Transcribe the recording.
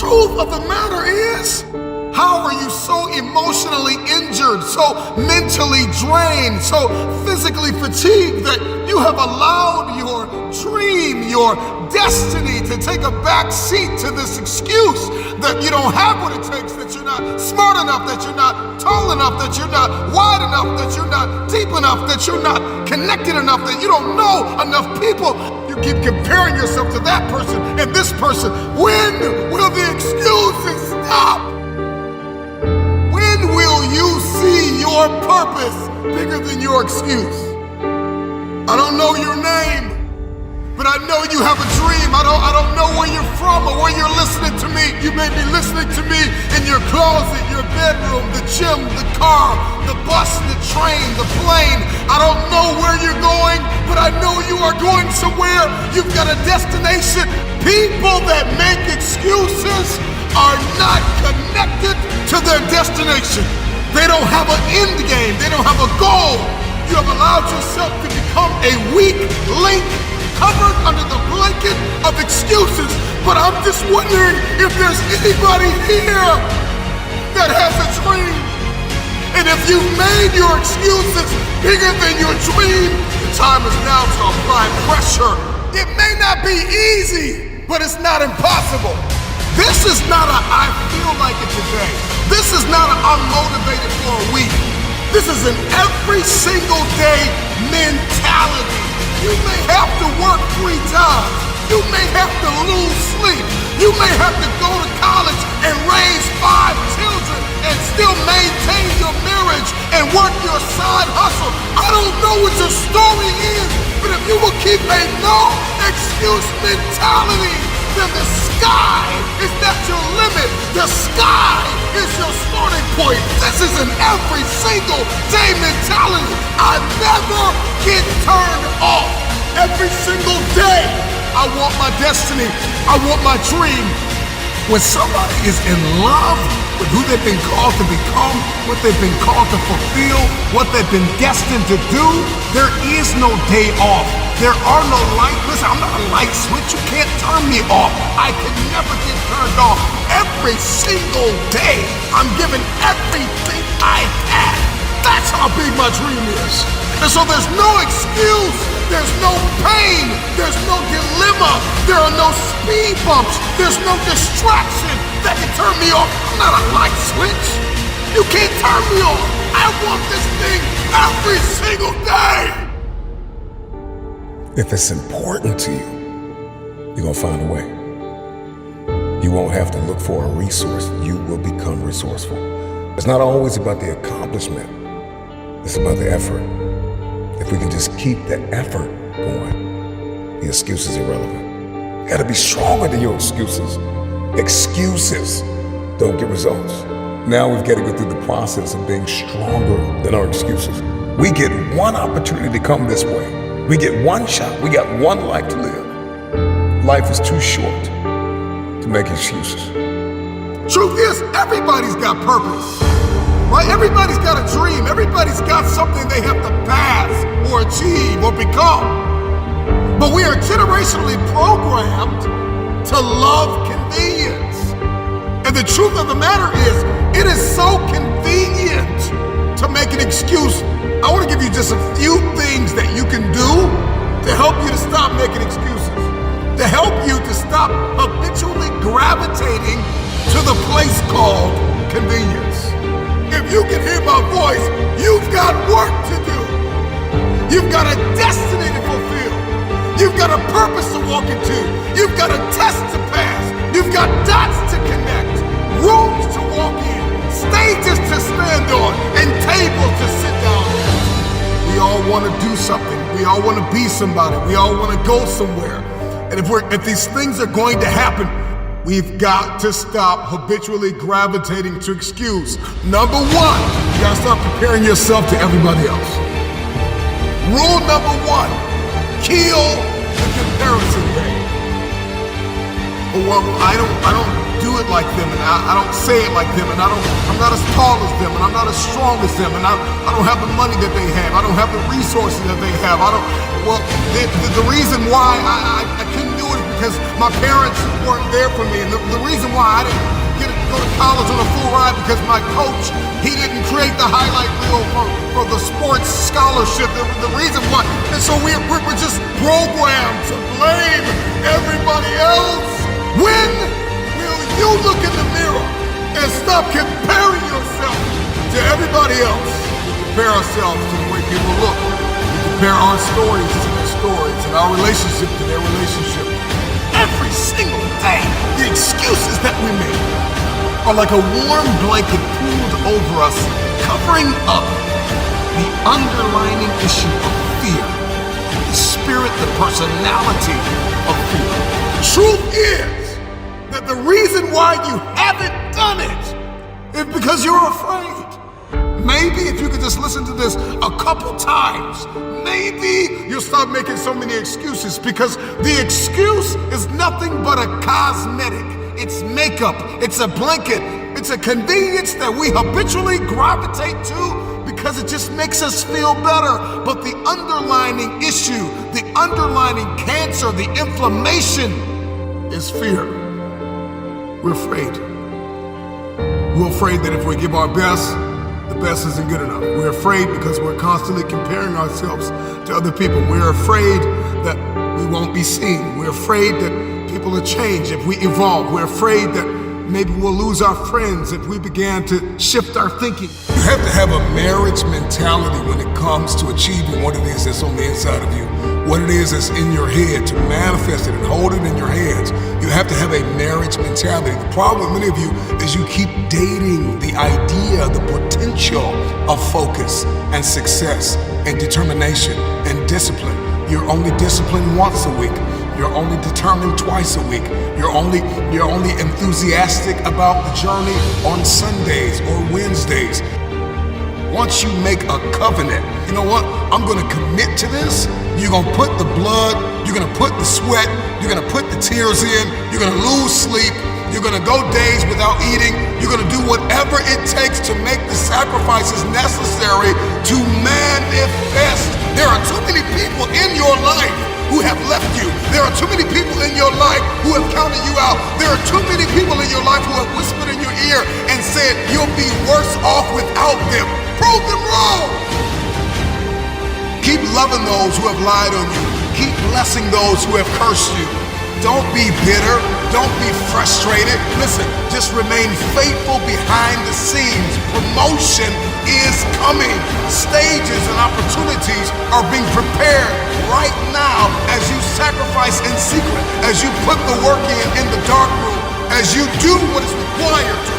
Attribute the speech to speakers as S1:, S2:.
S1: truth of the matter is, how are you so emotionally injured, so mentally drained, so physically fatigued that you have allowed your dream, your destiny to take a back seat to this excuse that you don't have what it takes, that you're not smart enough, that you're not tall enough, that you're not wide enough, that you're not deep enough, that you're not connected enough, that you don't know enough people. You keep comparing yourself to that person and this person. When will the excuses stop? When will you see your purpose bigger than your excuse? I don't know your name, but I know you have a dream. I don't know where you're from or where you're listening to me. You may be listening to me in your closet, your bedroom, the gym, the car, the bus, the train, the plane. I don't know where you're going, but I know you are going somewhere. You've got a destination. People that make excuses are not connected to their destination. They don't have an end game. They don't have a goal. You have allowed yourself to become a weak link covered under the blanket of excuses. But I'm just wondering if there's anybody here that has a dream. And if you've made your excuses bigger than your dream, the time is now to apply pressure. It may not be easy, but it's not impossible. This is not a I feel like it today. This is not a I'm motivated for a week. This is an every single day mentality. You may have to work 3 times. You may have to lose sleep. You may have to go to college and raise 5 children and still maintain your marriage and work your side hustle. I don't know what your story is, but if you will keep a no excuse mentality, then the sky is not your limit. The sky is your starting point. This is an every single day mentality. I never get turned off. Every single day, I want my destiny. I want my dream. When somebody is in love with who they've been called to become, what they've been called to fulfill, what they've been destined to do, there is no day off. There are no light. Listen, I'm not a light switch. You can't turn me off. I can never get turned off. Every single day, I'm giving everything I have. That's how big my dream is. And so there's no excuse. There's no pain. There's no dilemma. There are no speed bumps. There's no distraction that can turn me off. I'm not a light switch. You can't turn me off. I want this thing every single day.
S2: If it's important to you, you're gonna find a way. You won't have to look for a resource. You will become resourceful. It's not always about the accomplishment. It's about the effort. If we can just keep that effort going, the excuse is irrelevant. You gotta be stronger than your excuses. Excuses don't get results. Now we've got to go through the process of being stronger than our excuses. We get one opportunity to come this way. We get one shot. We got one life to live. Life is too short to make excuses.
S1: Truth is, everybody's got purpose, right? Everybody's got a dream. Everybody's got something they have to pass or achieve or become. But we are generationally programmed to love convenience. And the truth of the matter is, it is so convenient to make an excuse. I want to give you just a few things that you can do to help you to stop making excuses, to help you to stop habitually gravitating to the place called convenience. If you can hear my voice, you've got work to do. You've got a destiny to fulfill. You've got a purpose to walk into. You've got a test to pass. You've got dots to connect, rooms to walk in, stages to stand on, and tables to sit down at. We all want to do something. We all want to be somebody. We all want to go somewhere. And if these things are going to happen, we've got to stop habitually gravitating to excuse. Number one, you gotta stop comparing yourself to everybody else. Rule number one, kill the comparison game. Well, I don't do it like them, and I don't say it like them, and I'm not as tall as them, and I'm not as strong as them, and I don't have the money that they have. I don't have the resources that they have. The reason why I couldn't do it is because my parents weren't there for me. And the reason why I didn't get to go to college on a full ride because my coach, he didn't create the highlight reel for the sports scholarship. The reason why. And so we're just programmed to blame everybody else. When will you look in the mirror and stop comparing yourself to everybody else? Compare ourselves to the way people look. Compare our stories to their stories and our relationship to their relationship. Every single day, the excuses that we make are like a warm blanket pulled over us, covering up the underlying issue of fear, the spirit, the personality of fear. Truth is that the reason why you haven't done it is because you're afraid. Maybe if you could just listen to this a couple times, maybe you'll stop making so many excuses, because the excuse is nothing but a cosmetic. It's makeup, it's a blanket, it's a convenience that we habitually gravitate to because it just makes us feel better. But the underlying issue, the underlying cancer, the inflammation is fear. We're afraid. We're afraid that if we give our best, the best isn't good enough. We're afraid because we're constantly comparing ourselves to other people. We're afraid that we won't be seen. We're afraid that people will change if we evolve. We're afraid that maybe we'll lose our friends if we began to shift our thinking. You have to have a marriage mentality when it comes to achieving what it is that's on the inside of you, what it is that's in your head, to manifest it and hold it in your hands. You have to have a marriage mentality. The problem with many of you is you keep dating the idea, the potential of focus and success and determination and discipline. You're only disciplined once a week. You're only determined twice a week. You're only enthusiastic about the journey on Sundays or Wednesdays. Once you make a covenant, you know what? I'm gonna commit to this. You're gonna put the blood, you're gonna put the sweat, you're gonna put the tears in, you're gonna lose sleep, you're gonna go days without eating, you're gonna do whatever it takes to make the sacrifices necessary to manifest. There are too many people in your life who have left you. There are too many people in your life who have counted you out. There are too many people in your life who have whispered in your ear and said you'll be worse off without them. Prove them wrong. Keep loving those who have lied on you. Keep blessing those who have cursed you. Don't be bitter. Don't be frustrated. Listen, just remain faithful behind the scenes. Promotion is coming. Stages and opportunities are being prepared right now as you sacrifice in secret, as you put the work in the dark room, as you do what is required to